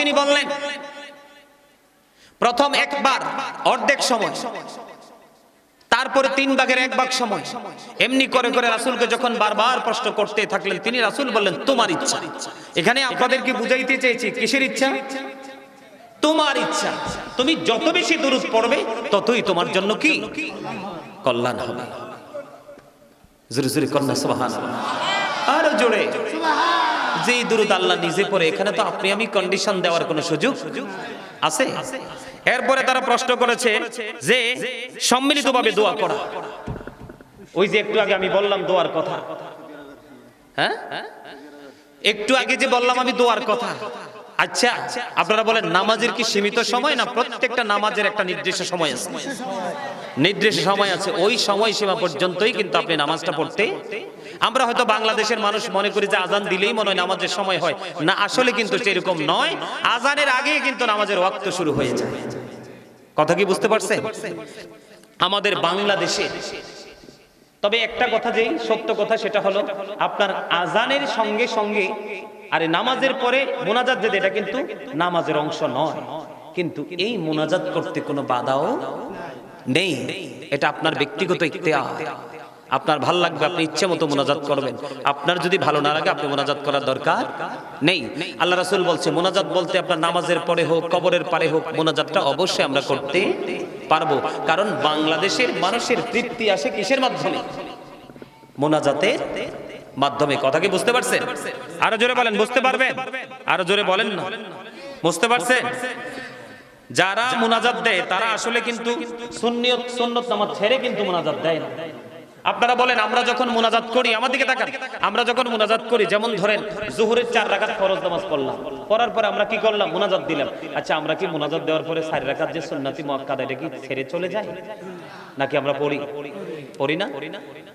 তিনি বললেন প্রথম একবার অর্ধেক সময়, তারপরে 3/1 সময়, এমনি করে করে রাসূলকে যখন বারবার প্রশ্ন করতে থাকলেন, তিনি রাসূল বললেন তোমার ইচ্ছা। এখানে আপনাদেরকে বুঝাইতে চেয়েছি কিসের ইচ্ছা? তোমার ইচ্ছা। তুমি যত বেশি দুরূদ পড়বে ততই তোমার জন্য কি কল্যাণ হবে। জোরে জোরে কন্যা সুবহানাল্লাহ, আরো জোরে। যে দুরূদ আল্লাহ নিজে পড়ে, এখানে তো আপনি আমি কন্ডিশন দেওয়ার কোনো সুযোগ আছে? এরপরে তারা প্রশ্ন করেছে যে সম্মিলিতভাবে দোয়া করা। ওই যে একটু আগে আমি বললাম দোয়ার কথা, হ্যাঁ একটু আগে যে বললাম আমি দোয়ার কথা। আচ্ছা আপনারা বলেন নামাজের কি সীমিত সময়, না প্রত্যেকটা নামাজের একটা নির্দিষ্ট সময় আছে? নির্দিষ্ট সময় আছে। ওই সময়সীমা পর্যন্তই কিন্তু আপনি নামাজটা পড়তে। আমরা হয়তো বাংলাদেশের মানুষ মনে করি যে আজান দিলেই মনে হয় নামাজের সময় হয়, না আসলে কিন্তু সেরকম নয়। আজানের আগেই কিন্তু নামাজের ওয়াক্ত শুরু হয়ে যায়। কথা কি বুঝতে পারছেন? আমাদের বাংলাদেশে তবে একটা কথা যেই সত্য কথা, সেটা হলো আপনার আজানের সঙ্গে সঙ্গে আরে নামাজের পরে মোনাজাত যেটা, এটা কিন্তু নামাজের অংশ নয়, কিন্তু এই মোনাজাত করতে কোনো বাধাও নেই। এটা আপনার ব্যক্তিগত ইখতিয়ার। আপনার ভালো লাগবে আপনি ইচ্ছে মতো মোনাজাত করবেন, আপনার যদি ভালো না লাগে আপনি মোনাজাত করার দরকার নেই। আল্লাহ রাসূল বলছে মোনাজাত বলতে আপনার নামাজের পরে হোক, কবরের পারে হোক, মোনাজাতটা অবশ্যই আমরা করতে পারবো। কারণ বাংলাদেশের মানুষের তৃপ্তি আসে কিসের মাধ্যমে? মোনাজাতের মাধ্যমে। কথা কি বুঝতে পারছেন? আরো জোরে বলেন, বুঝতে পারবেন? আরো জোরে বলেন না, বুঝতে পারছেন? যারা মোনাজাত দেয় তারা আসলে কিন্তু সুন্নত নামাজ ছেড়ে কিন্তু মোনাজাত দেয় না। আপনারা বলেন আমরা যখন মোনাজাত করি, আমার দিকে তাকান, আমরা যখন মোনাজাত করি, যেমন ধরেন জোহরের 4 রাকাত ফরজ নামাজ পড়লাম, পড়ার পরে আমরা কি করলাম? মোনাজাত দিলাম। আচ্ছা আমরা কি মোনাজাত দেওয়ার পরে 4 রাকাত যে সুন্নতি মুআক্কাদা এটা কি ছেড়ে চলে যায় নাকি আমরা পড়ি না?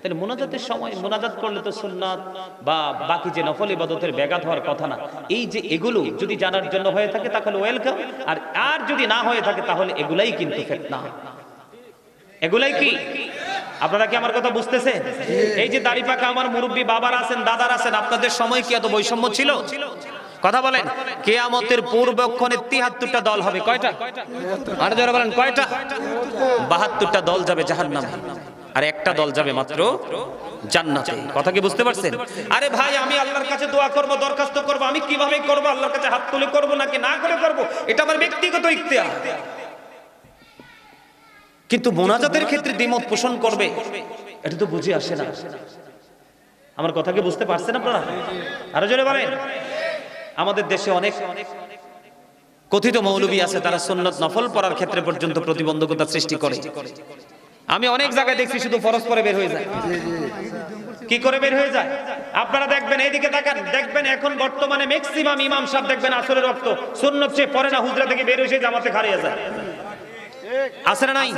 তাহলে মোনাজাতের সময় মোনাজাত করলে তো সুন্নাত বা বাকি যে নফল ইবাদতের ব্যাঘাত হওয়ার কথা না। এই যে এগুলো যদি জানার জন্য হয়ে থাকে তাহলে ওয়েলকাম, আর যদি না হয়ে থাকে তাহলে এগুলাই কিন্তু ফিতনা। এগুলাই কি? আপনারা কি আমার কথা বুঝতেছেন? এই যে দাড়ি পাকা আমার মুরব্বী বাবার আছেন, দাদার আছেন, আপনাদের সময় কি এত বৈষম্য ছিল? কথা বলেন। কিয়ামতের পূর্বক্ষণে 73টা দল হবে। কয়টা? আর যারা বলেন কয়টা? 72টা দল যাবে জাহান্নামে, আর একটা দল যাবে মাত্র জান্নাতে। কথা কি বুঝতে পারছেন? আরে ভাই আমি আল্লাহর কাছে দোয়া করব, দরখাস্ত করব, আমি কিভাবে করব? আল্লাহর কাছে হাত তুলে করব নাকি না করে করব? এটা আমার ব্যক্তিগত ইখতিয়ার। কিন্তু মোনাজাতের ক্ষেত্রে দ্বিমত পোষণ করবে, এটা তো বুঝে আসে না। আমার কথা কি বুঝতে পারছেন আপনারা? আরো জোরে বলেন। আমাদের দেশে অনেক কথিত মৌলবী আছে, তারা সুন্নত নফল পড়ার ক্ষেত্রে পর্যন্ত প্রতিবন্ধকতা সৃষ্টি করে। আমি অনেক জায়গায় দেখছি শুধু ফরজ পরে বের হয়ে যায়। কি করে বের হয়ে যায়? আপনারা দেখবেন, এইদিকে তাকান, দেখবেন এখন বর্তমানে ম্যাক্সিমাম ইমাম সাহেব দেখবেন আসরের ওয়াক্ত সুন্নত সে পড়ে না, হুজরা থেকে বের হয়ে জামাতে হারিয়ে যায়। আছে না নাই?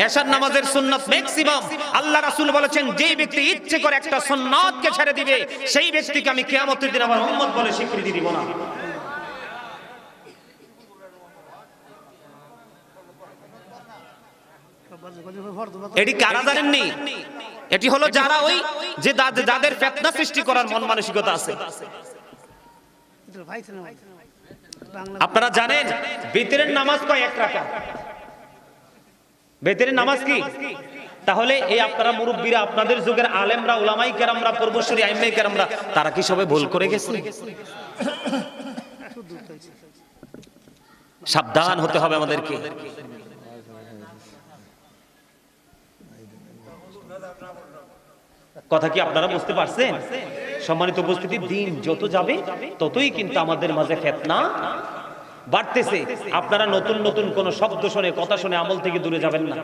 এশার নামাজের সুন্নাত ম্যাক্সিমাম। আল্লাহ রাসূল বলেছেন যে ব্যক্তি ইচ্ছে করে একটা সুন্নাতকে ছেড়ে দিবে, সেই ব্যক্তিকে আমি কিয়ামতের দিন আমার উম্মত বলে স্বীকৃতি দিব না। এটি কারা জানেননি? এটি হলো যারা ওই যে যাদের ফিতনা সৃষ্টি করার মন মানসিকতা আছে। আপনারা জানেন বিতরের নামাজ কয়? 1 রাকাত। বিতরের নামাজ কি? তাহলে এই আপনারা মুরব্বীরা, আপনাদের যুগের আলেমরা, উলামায়ে কেরামরা, পূর্বসূরি আইম্মায়ে কেরামরা, তারা কি সবাই ভুল করে গেছে? সাবধান হতে হবে আমাদেরকে। কথা কি আপনারা বুঝতে পারছেন? সম্মানিত উপস্থিতি, দিন যত যাবে ততই কিন্তু আমাদের মাঝে ফিতনা বাড়তেছে। আপনারা নতুন নতুন কোন শব্দ শুনে, কথা শুনে আমল থেকে দূরে যাবেন না।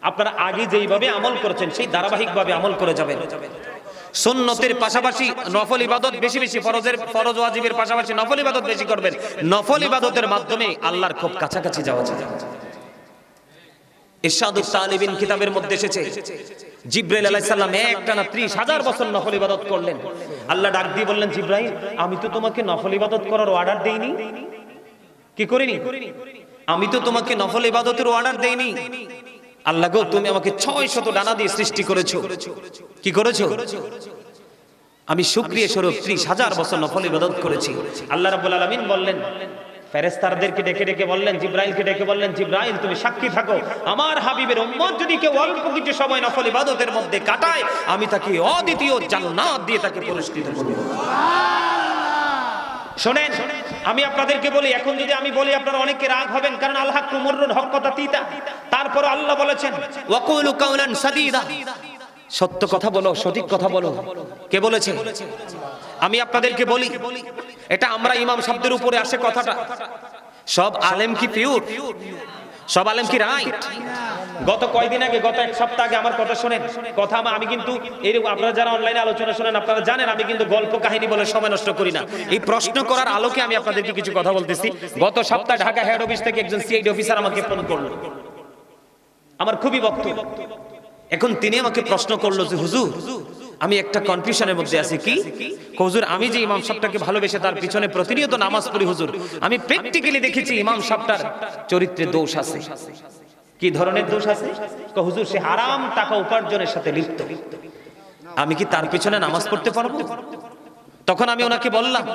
আপনারা আগে যেইভাবে আমল করেছেন সেই ধারাবাহিকভাবে আমল করে যাবেন। সুন্নতের পাশাপাশি নফল ইবাদত বেশি বেশি, ফরজ ওয়াজিবের পাশাপাশি নফল ইবাদত বেশি করবেন। নফল ইবাদতের মাধ্যমে আল্লাহর খুব কাছাকাছি যাওয়া যায়। ইরশাদুত তালিবিন কিতাবের মধ্যে এসেছে জিবরাইল আলাইহিস সালাম একটানা 30,000 বছর নফল ইবাদত করলেন। আল্লাহ ডাক দিয়ে বললেন, জিবরাইল আমি তো তোমাকে নফল ইবাদত করার অর্ডার দেইনি। কি করিনি? আমি তো তোমাকে নফল ইবাদতের অর্ডার দেইনি। আল্লাহ গো, তুমি আমাকে 600 ডানা দিয়ে সৃষ্টি করেছো। কি করেছো? আমি শুকরিয়া স্বরূপ 30,000 বছর নফল ইবাদত করেছি। আল্লাহ রাব্বুল আলামিন বললেন, ফেরেশতাদেরকে ডেকে ডেকে বললেন, জিব্রাইলকে ডেকে বললেন, জিব্রাইল তুমি সাক্ষী থাকো, আমার হাবিবের উম্মত যদি কেউ অল্প কিছু সময় নফল ইবাদতের মধ্যে কাটায়, আমি তাকে অদ্বিতীয় জান্নাত দিয়ে তাকে পুরস্কৃত করব। শোনেন, আমি আপনাদেরকে বলি, এখন যদি আমি বলি আপনারা অনেকে রাগ হবেন, কারণ আল হাক্কু মুররুন, হক কথা তিতা। তারপর আল্লাহ বলেছেন ওয়াকুলু কাওলান সাদীদা, সত্য কথা বলো, সঠিক কথা বলো। কে বলেছে? আমি আপনাদেরকে বলি, এটা আমরা ইমাম সাহেবদের উপরে আসে কথাটা। সব আলেম কি পিওর? সব আলেম কি রাইট? গত কয়দিন আগে, গত এক সপ্তাহ আগে আমার কথা শোনেন, কথা আমি কিন্তু এরকম, আপনারা যারা অনলাইনে আলোচনা শোনেন আপনারা জানেন আমি কিন্তু গল্প কাহিনী বলে সময় নষ্ট করি না। এই প্রশ্ন করার আলোকে আমি আপনাদেরকে কিছু কথা বলতেছি। গত সপ্তাহে ঢাকা হেড অফিস থেকে একজন সিআইডি অফিসার আমাকে ফোন করলো, আমার খুবই ভক্ত। এখন তিনি আমাকে প্রশ্ন করলো যে হুজুর, আমি একটা কনফিউশনের মধ্যে আছি। কি? হুজুর, আমি যে ইমাম সাহেবটাকে ভালোবেসে তার পিছনে প্রতিনিয়ত নামাজ পড়ি হুজুর, আমি প্র্যাকটিক্যালি দেখেছি ইমাম সাহেবটার চরিত্রে দোষ আছে। কি ধরনের দোষ আছে? হুজুর, সে হারাম টাকা উপার্জনের সাথে লিপ্ত। আমি কি তার পিছনে নামাজ পড়তে পারবো? তখন আমি ওনাকে বললাম,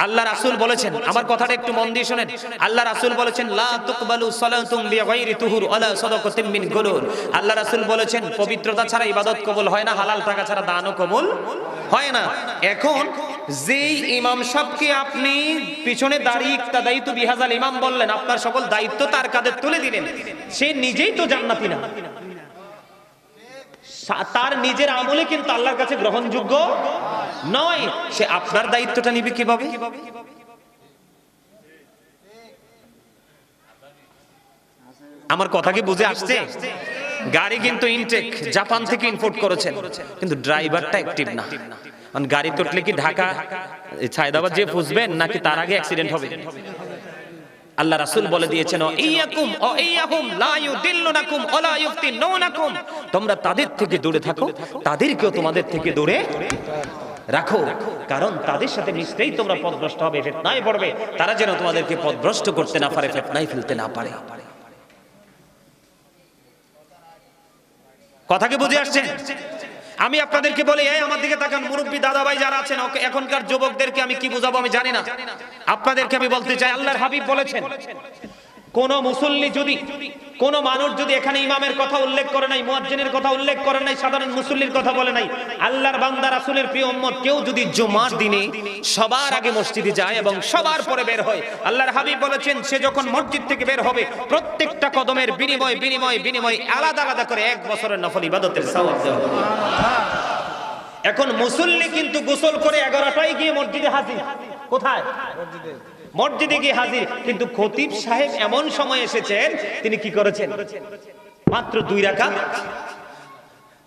আল্লাহ রাসূল বলেছেন, আমার কথাটা একটু মন দিয়ে শুনেন, আল্লাহ রাসূল বলেছেন লা তুকবালু সালাতুম বিগাইরি তুহুর ওয়ালা সাদাকাতিন মিন গুলুল। আল্লাহ রাসূল বলেছেন পবিত্রতা ছাড়া ইবাদত কবুল হয় না, হালাল টাকা ছাড়া দানও কবুল হয় না। এখন যেই ইমাম সাহেবকে আপনি পিছনে দাঁড়িয়ে ইক্তাদাইত বিহাজাল ইমাম বললেন, আপনার সকল দায়িত্ব তার কাঁধে তুলে দিলেন, সে নিজেই তো জান্নাতি না, তার নিজের আমলে কিন্তু আল্লাহর কাছে গ্রহণযোগ্য নয়, সে আপনার দায়িত্বটা নিবে কিভাবে? আমার কথা কি বুঝে আসছে? গাড়ি কিন্তু ইনটেক জাপান থেকে ইম্পোর্ট করেছেন, কিন্তু ড্রাইভারটা অ্যাক্টিভ না। গাড়ি তো উঠলে কি ঢাকা ছায়দাবাদ যে বুঝবেন নাকি তার আগে অ্যাক্সিডেন্ট হবে? আল্লাহ রাসূল বলে দিয়েছেন ইয়াকুম ও ইয়াহুম লা ইউদিল্লুনাকুম ওয়া ইফতিনুনাকুম, তোমরা তাদের থেকে দূরে থাকো, তাদেরকেও তোমাদের থেকে দূরে রাখো, কারণ তাদের সাথে মিশতেই তোমরা পথভ্রষ্ট হবে, ফিতনায় পড়বে। তারা যেন তোমাদেরকে পথভ্রষ্ট করতে না পারে, ফিতনায় ফেলতে না পারে। কথা কি বুঝে আসছে? আমি আপনাদেরকে বলি, এই আমার দিকে তাকান, মুরব্বী দাদা ভাই যারা আছেন, এখনকার যুবকদেরকে আমি কি বুঝাবো আমি জানি না। আপনাদেরকে আমি বলতে চাই, আল্লাহর হাবিব বলেছেন, কোন মুসল্লি যদি, কোন মানুষ যদি এখানে ইমামের কথা উল্লেখ করে নাই, মুয়াজ্জিনের কথা উল্লেখ করে নাই, সাধারণ মুসল্লির কথা বলে নাই, আল্লাহর বান্দা রাসূলের প্রিয় উম্মত কেউ যদি জুমার দিনে সবার আগে মসজিদে যায় এবং সবার পরে বের হয়, আল্লাহর হাবিব বলেছেন সে যখন মসজিদ থেকে বের হবে প্রত্যেকটা কদমের বিনিময় আলাদা আলাদা করে 1 বছরের নফল ইবাদতের সওয়াব দেওয়া হবে। এখন মুসল্লি কিন্তু গোসল করে 11টায় গিয়ে মসজিদে হাজির। কোথায়? মসজিদে গিয়ে হাজির, কিন্তু খতিব সাহেব এমন সময় এসেছেন, তিনি কি করেছেন? মাত্র 2 রাকাত,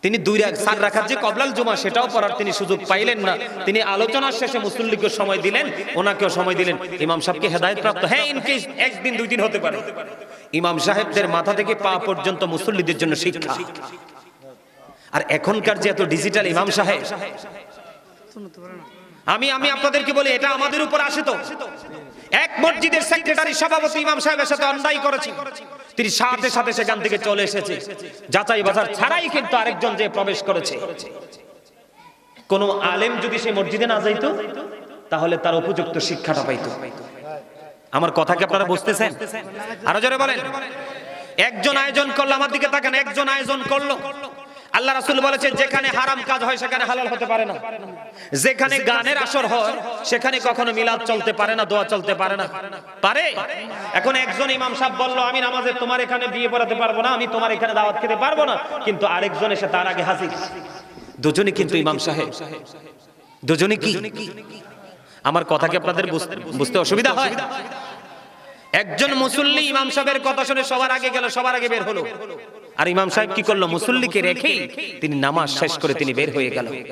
তিনি 4 রাকাত যে কবলাল জুমা সেটাও পড়ার তিনি সুযোগ পাইলেন না। তিনি আলোচনার শেষে মুসল্লিকে সময় দিলেন, ওনাকেও সময় দিলেন। ইমাম সাহেবকে হেদায়েত প্রাপ্ত, হ্যাঁ ইনকেস 1 দিন 2 দিন হতে পারে। ইমাম সাহেবদের মাথা থেকে পা পর্যন্ত মুসল্লিদের জন্য শিক্ষা। আর এখনকার যে এত ডিজিটাল ইমাম সাহেব, আমি আপনাদেরকে বলি, এটা আমাদের উপর আসে। তো এক মসজিদের সেক্রেটারি সভাপতি ইমাম সাহেবের সাথে অন্যায় করেছে, তিনি সাথে সাথে সেখান থেকে চলে এসেছে, যাচাই বাছাই ছাড়াই কিন্তু আরেকজন যে প্রবেশ করেছে। কোন আলেম যদি সে মসজিদে না যাইতো তাহলে তার উপযুক্ত শিক্ষাটা পাইতো। আমার কথা কি আপনারা বুঝতেছেন? আরো জোরে বলেন। একজন আয়োজন করলো, আমার দিকে তাকান, একজন আয়োজন করলো। আল্লাহ রাসূল বলেছেন যেখানে হারাম কাজ হয় সেখানে হালাল হতে পারে না, যেখানে গানের আসর হয় সেখানে কখনো মিলাদ চলতে পারে না, দোয়া চলতে পারে না। পারে? এখন একজন ইমাম সাহেব বলল আমি নামাজে তোমার এখানে বিয়ে পড়াতে পারবো না, আমি তোমার এখানে দাওয়াত খেতে পারবো না, কিন্তু আরেকজন এসে তার আগে হাজির। দুজনই কিন্তু ইমাম সাহেব, দুজনই কি? আমার কথা কি আপনাদের বুঝতে অসুবিধা হয়? একজন মুসল্লি ইমাম সাহেবের কথা শুনে সবার আগে গেল, সবার আগে বের হলো, আর ইমাম সাহেব কি করলো? মুসল্লিকে রেখে তিনি নামাজ শেষ করে তিনি বের হয়ে গেল।